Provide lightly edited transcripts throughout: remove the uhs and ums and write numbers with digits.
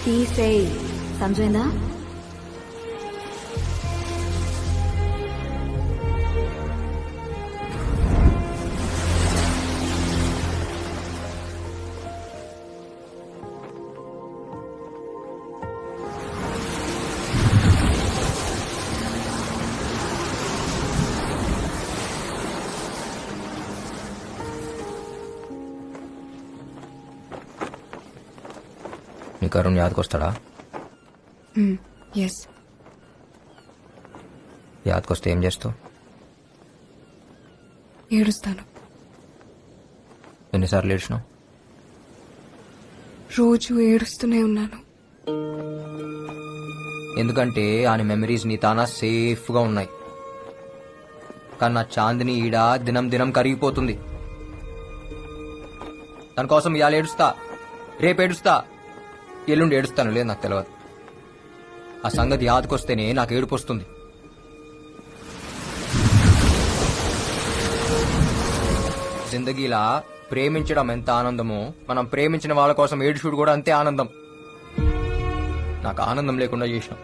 తీసేయ్, సమజైందా? నీకు అరుణ్ యాదకొస్తాడా? ఎస్. యాదకొస్తే ఏం చేస్తావు? ఏడుస్తాను. ఎన్నిసార్లు ఏడ్చినావు? రోజు ఏడుస్తూనే ఉన్నాను. ఎందుకంటే ఆయన మెమరీస్ నీ తానా సేఫ్ గా ఉన్నాయి. కానీ నా చాందిని ఈడ దినం దినం కరిగిపోతుంది. దాని కోసం ఇవాళ ఏడుస్తా, రేపు ఏడుస్తా, ఎల్లుండి ఏడుస్తాను లేదు నాకు తెలియదు. ఆ సంగతి యాదకొస్తేనే నాకు ఏడుపు వస్తుంది. జిందగీలా ప్రేమించడం ఎంత ఆనందమో మనం ప్రేమించిన వాళ్ళ కోసం ఏడుచుడు కూడా అంతే ఆనందం. నాకు ఆనందం లేకుండా చేసినాం.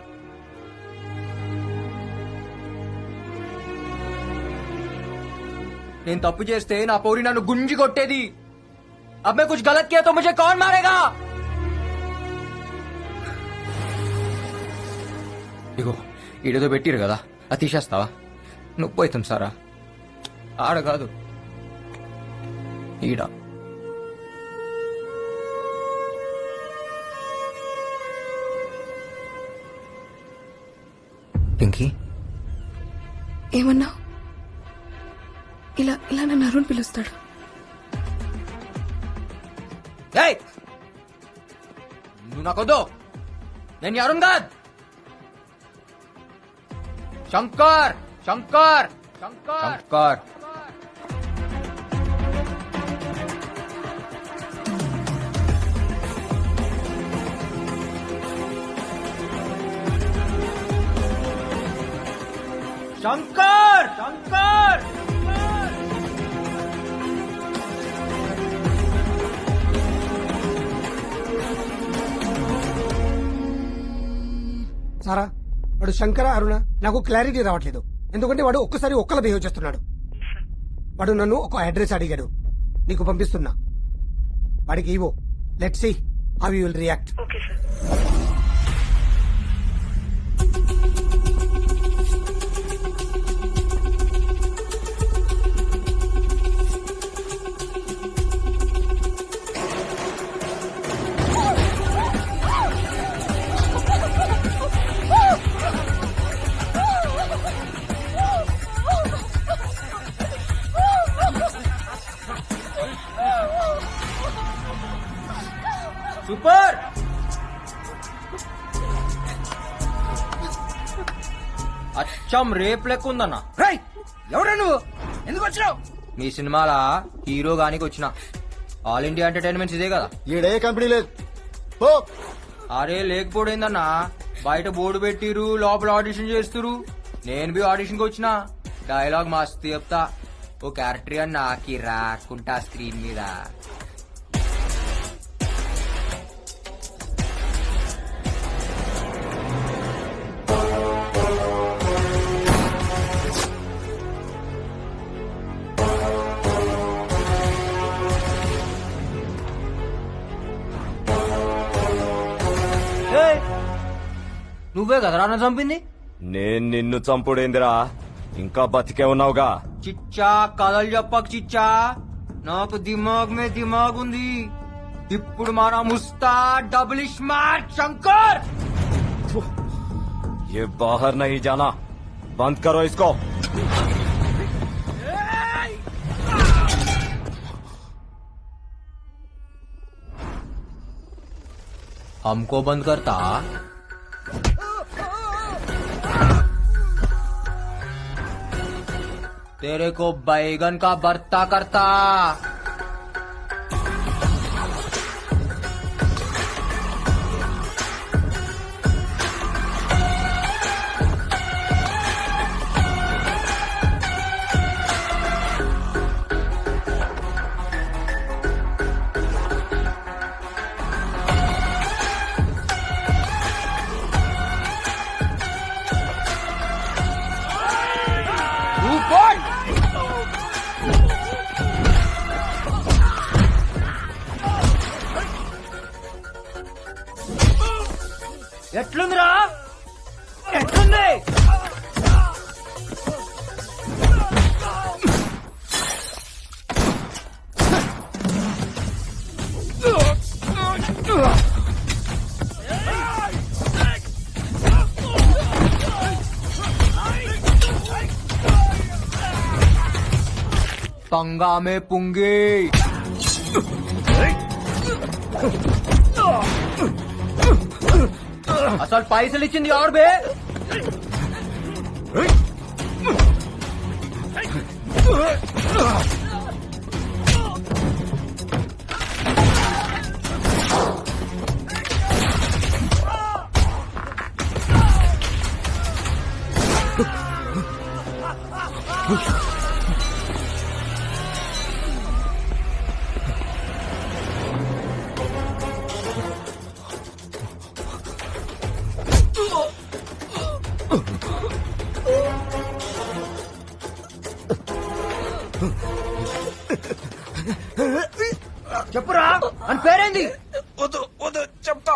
నేను తప్పు చేస్తే నా పౌరి నన్ను గుంజి కొట్టేది. अब मैं कुछ गलत किया तो मुझे कौन मारेगा? ఇగో ఈడేదో పెట్టిరు కదా, అది తీసేస్తావా? నొప్పి అవుతుంది సారా. ఆడ కాదు ఈడ. పింకీ, ఏమన్నా? ఇలా ఇలా నన్ను అరుణ్ పిలుస్తాడు. ఏయ్, నువ్వు నాకొద్దు. నేను అరుణ్ కాదు, శంకర్. శంకర్ శంకర్ శంకర్ శంకర్. సారా, వాడు శంకర అరుణ నాకు క్లారిటీ రావట్లేదు. ఎందుకంటే వాడు ఒక్కసారి ఒక్కలా బిహేవ్ చేస్తున్నాడు. వాడు నన్ను ఒక అడ్రస్ అడిగాడు, నీకు పంపిస్తున్నా. వాడికి ఇవో, let's see how you will react. Super. అచ్చం రేప్ లెక్క ఉందన్న. ఎవరా నువ్వు? ఎందుకు వచ్చినావు? మీ సినిమాల హీరో గానికి వచ్చిన. ఆల్ ఇండియా ఎంటర్టైన్మెంట్స్ ఇదే కదా. ఈడే కంపెనీ లేదు. అరే లేకపోయిందన్నా, బయట బోర్డు పెట్టిరు, లోపల ఆడిషన్ చేస్తురు. నేను బి ఆడిషన్ కి వచ్చిన. డైలాగ్ మస్తు చెప్తా. ఓ క్యారెక్టర్ అని నాకి రాకుంటా స్క్రీన్ మీద. నువ్వే కదరా నన్ను చంపింది? నేను నిన్ను చంపుడేందిరా, ఇంకా బతికే ఉన్నావుగా. చిచ్చా కథలు చెప్పకు చిచ్చా, నాకు దిమాగ్ మే దిమాగ్ ఉంది. ఇప్పుడు మన ముస్తా డబుల్ స్మార్ట్ శంకర్. ये बाहर नहीं जाना, बंद करो इसको. हमको बंद करता. तेरे को बैगन का भरता करता. ఎట్లుందిరా ఎట్లుంది పంగామే పుంగి అసలు పైసలు ఇచ్చింది ఎవరు బే చెప్పురా అని పేరేంది చెప్తా.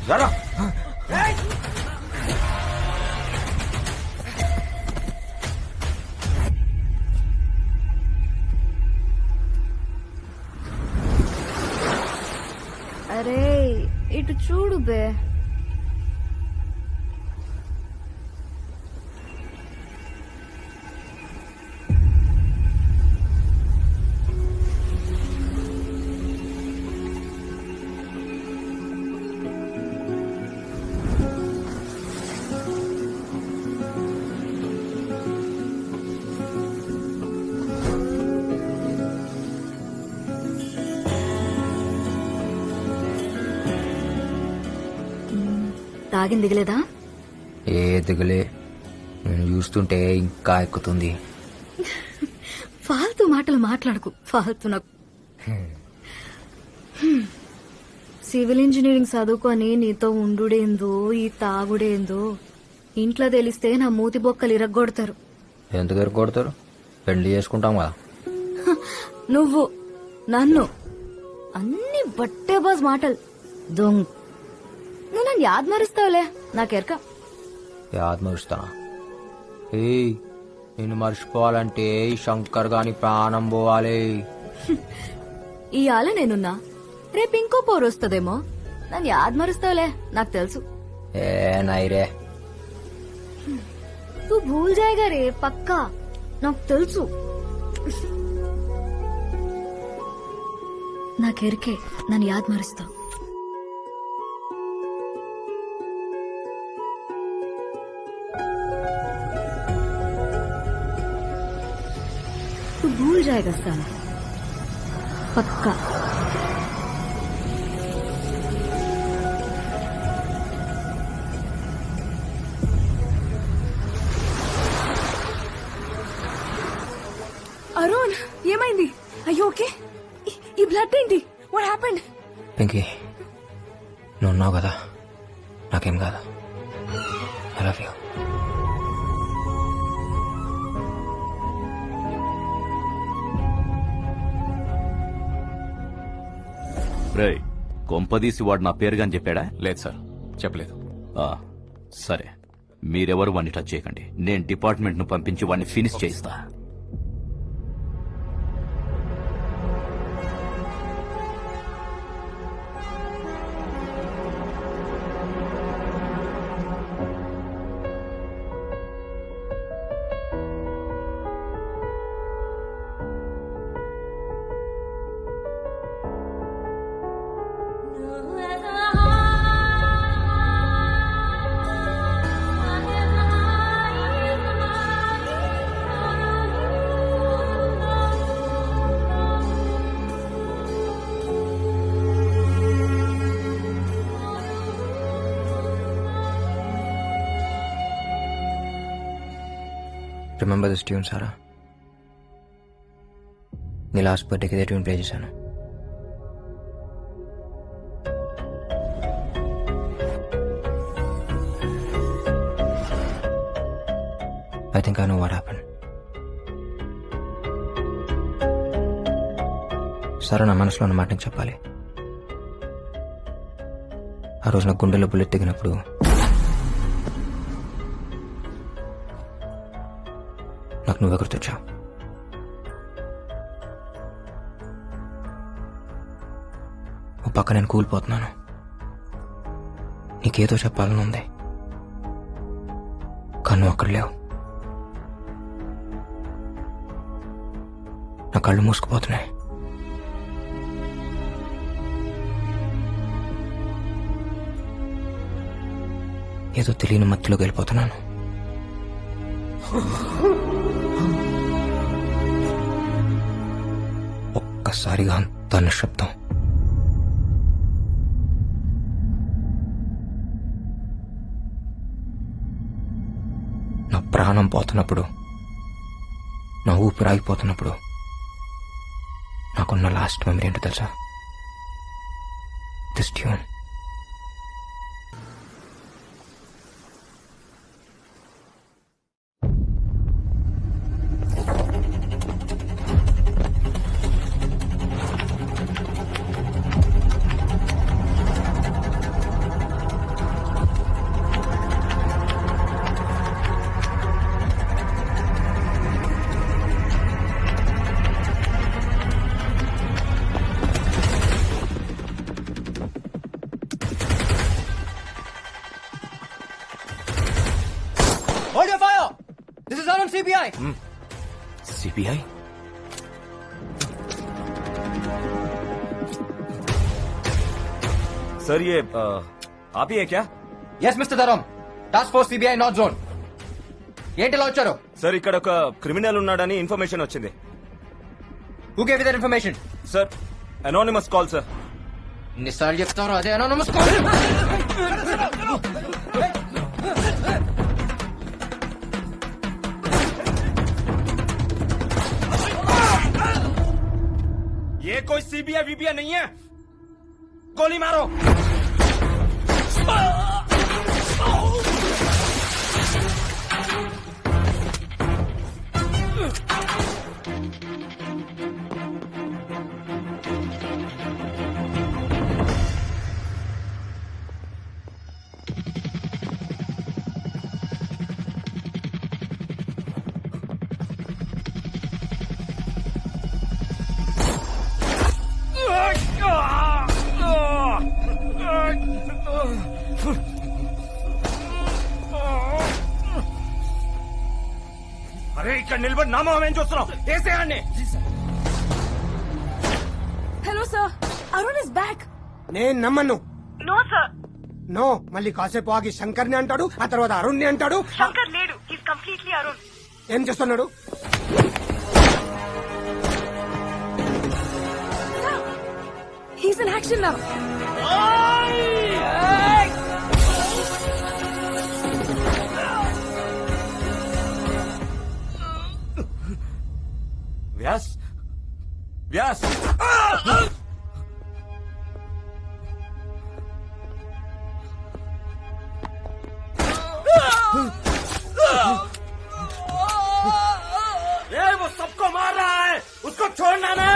జరా అరే ఇటు చూడు బే. తాగింది దిగలేదా? ఏ దిగులే, నేను చూస్తుంటే ఇంకా ఎక్కుతుంది. ఫాల్తూ మాటలు మాట్లాడకు, ఫాల్తూ నాకు. సివిల్ ఇంజనీరింగ్ చదువుకొని నీతో ఉండుడేందో ఈ తాగుడేందో ఇంట్లో తెలిస్తే నా మూతి బొక్కలు ఇరగ్గొడతారు. ఎందుకు ఎరుకొడతారు? పెళ్లి చేసుకుంటాం కదా. నువ్వు నన్ను అన్ని బట్టే బాజ్ మాటలు దొంగ. నువ్వు నన్ను యాద్ మరుస్తావులే, నాకెరక. యాద్ మరుస్తానా? ఏయ్, నిన్ను మర్చిపోవాలంటే ఈ శంకర్ గాని ప్రాణం పోవాలి. ఇవాళ నేనున్నా, రేపు ఇంకో పోరు వస్తుందేమో. నన్ను యాద్ మరుస్తావులే, నాకు తెలుసు. ఏ నైరే, తూ భూల్ జాయేగా రే, పక్కా నాకు తెలుసు. నాకెరికే నన్ను యాద్ మరుస్తావు. तू भूल जाएगा साला, पक्का. అరుణ్ ఏమైంది? అయ్యో ఓకే. ఈ బ్లడ్ ఏంటి? What happened? పింకీ, నువ్వు ఉన్నావు కదా, నాకేం కాదు. I love you. రేయ్, కొంపదీసి వాడు నా పేరుగాని చెప్పాడా? లేదు సార్, చెప్పలేదు. ఆ, సరే, మీరెవరు వాడిని టచ్ చేయకండి. నేను డిపార్ట్మెంట్ ను పంపించి వాడిని ఫినిష్ చేయిస్తా. రిమెంబర్ దిస్ ట్యూన్ సారా? నీ లాస్ట్ బర్త్డేకి ఇదే ట్యూన్ ప్లే చేశాను. I think I know what happen. సరే, నా మనసులో ఉన్న మాట నీకు చెప్పాలి. ఆ రోజు నా గుండెలో బుల్లెట్ దిగినప్పుడు నాకు నువ్వే గుర్తొచ్చావు. ఓ పక్క నేను కూలిపోతున్నాను, నీకేదో చెప్పాలని ఉంది, కానీ నువ్వు అక్కడ లేవు. నా కళ్ళు మూసుకుపోతున్నాయి. ఏదో తెలియని మత్తులోకి వెళ్ళిపోతున్నాను. ఒక్కసారిగా అంత నిశ్శబ్దం. నా ప్రాణం పోతున్నప్పుడు, నా ఊపిరి ఆగిపోతున్నప్పుడు నాకున్న లాస్ట్ మెమరీ ఏంటో తెలుసా? This tune. Hold your fire! This is Arun, CBI. CBI? Sir ये आप ही है क्या? Yes, Mr. Dharam. Task Force CBI North Zone. ఏంటి ఇలా వచ్చారు? సార్ ఇక్కడ ఒక క్రిమినల్ ఉన్నాడని ఇన్ఫర్మేషన్ వచ్చింది. Who gave you that information? Sir anonymous call sir. ఎన్నిసార్లు చెప్తారో అదే anonymous call. ये कोई सीबीआई वीबीआई नहीं है. गोली मारो. అరే ఇక్కడ నిలబడి నామం ఏం చూస్తున్నావు? వేసేయండి. Hello sir, Arun is back. నేను నమ్మను. No sir. నో, మళ్ళీ కాసేపు ఆగి శంకర్ని అంటాడు, ఆ తర్వాత అరుణ్ని అంటాడు. శంకర్ లేడు, హీస్ కంప్లీట్లీ అరుణ్. ఏం చేస్తున్నాడు? He's in action now. Vyas Vyas वो सबको मार रहा है, उसको छोड़ना नहीं.